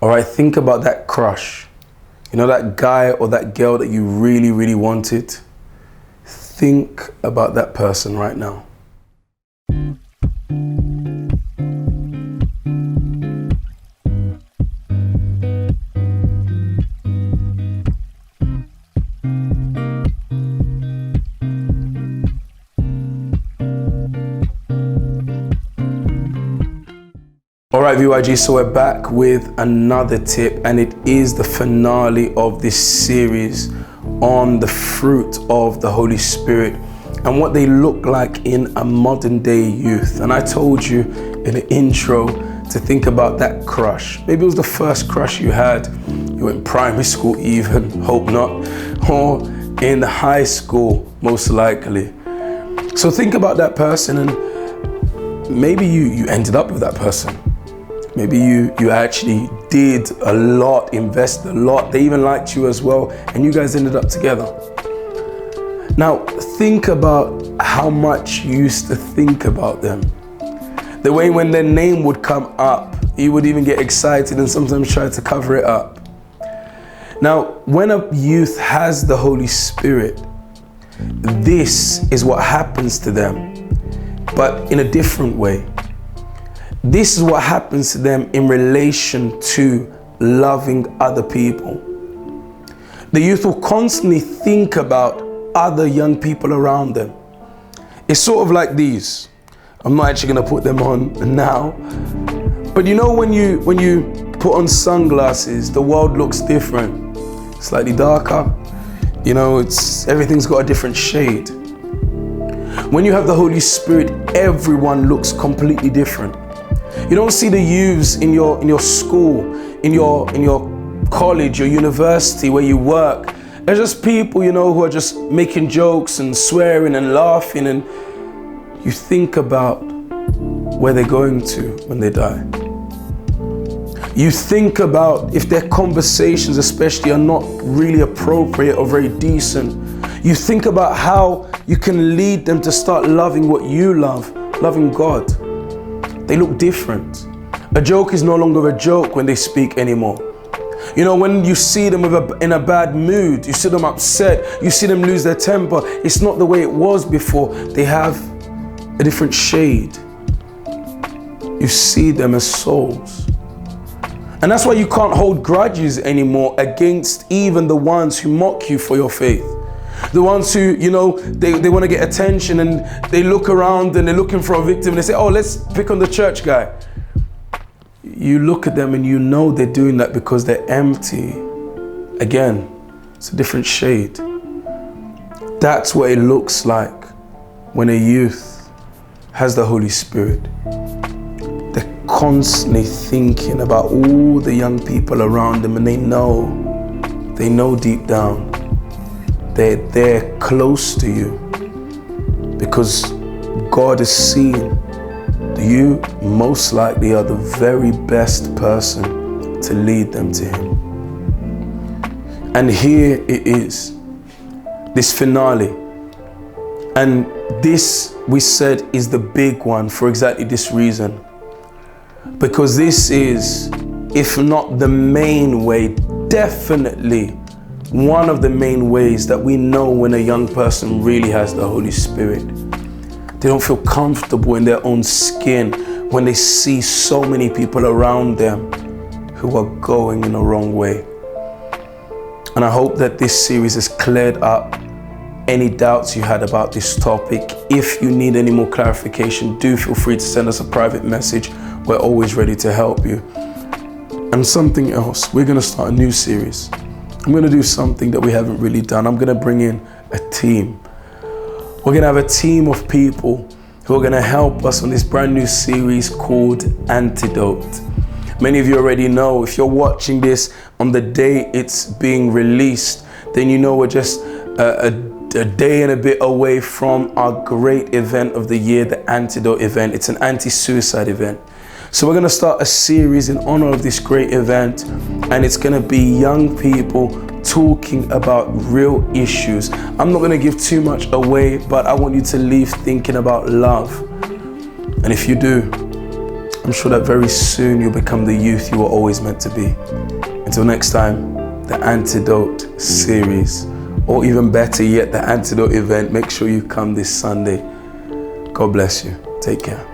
All right, think about that crush. You know, that guy or that girl that you really, really wanted. Think about that person right now. All right, VYG, so we're back with another tip, and it is the finale of this series on the fruit of the Holy Spirit and what they look like in a modern day youth. And I told you in the intro to think about that crush. Maybe it was the first crush you had. You were in primary school even, hope not, or in high school, most likely. So think about that person, and maybe you ended up with that person. Maybe you actually did a lot, invested a lot. They even liked you as well, and you guys ended up together. Now, think about how much you used to think about them. The way when their name would come up, you would even get excited and sometimes try to cover it up. Now, when a youth has the Holy Spirit, this is what happens to them, but in a different way. This is what happens to them in relation to loving other people. The youth will constantly think about other young people around them. It's sort of like these. I'm not actually going to put them on now. But you know when you put on sunglasses, the world looks different. Slightly darker. You know, everything's got a different shade. When you have the Holy Spirit, everyone looks completely different. You don't see the youths in your school, in your college, your university, where you work. They're just people, you know, who are just making jokes and swearing and laughing, and you think about where they're going to when they die. You think about if their conversations especially are not really appropriate or very decent. You think about how you can lead them to start loving what you love, loving God. They look different. A joke is no longer a joke when they speak anymore. You know, when you see them in a bad mood, you see them upset, you see them lose their temper, it's not the way it was before. They have a different shade. You see them as souls. And that's why you can't hold grudges anymore against even the ones who mock you for your faith. The ones who, you know, they want to get attention, and they look around and they're looking for a victim, and they say, oh, let's pick on the church guy. You look at them and you know they're doing that because they're empty. Again, it's a different shade. That's what it looks like when a youth has the Holy Spirit. They're constantly thinking about all the young people around them, and they know deep down they're close to you because God has seen you most likely are the very best person to lead them to Him. And here it is, this finale. And this, we said, is the big one for exactly this reason. Because this is, if not the main way, definitely one of the main ways that we know when a young person really has the Holy Spirit. They don't feel comfortable in their own skin when they see so many people around them who are going in the wrong way. And I hope that this series has cleared up any doubts you had about this topic. If you need any more clarification, do feel free to send us a private message. We're always ready to help you. And something else, we're going to start a new series. I'm going to do something that we haven't really done. I'm going to bring in a team. We're going to have a team of people who are going to help us on this brand new series called Antidote. Many of you already know, if you're watching this on the day it's being released, then you know we're just a day and a bit away from our great event of the year, the Antidote event. It's an anti-suicide event. So we're going to start a series in honor of this great event, and it's going to be young people talking about real issues. I'm not going to give too much away, but I want you to leave thinking about love. And if you do, I'm sure that very soon you'll become the youth you were always meant to be. Until next time, the Antidote series, or even better yet, the Antidote event. Make sure you come this Sunday. God bless you. Take care.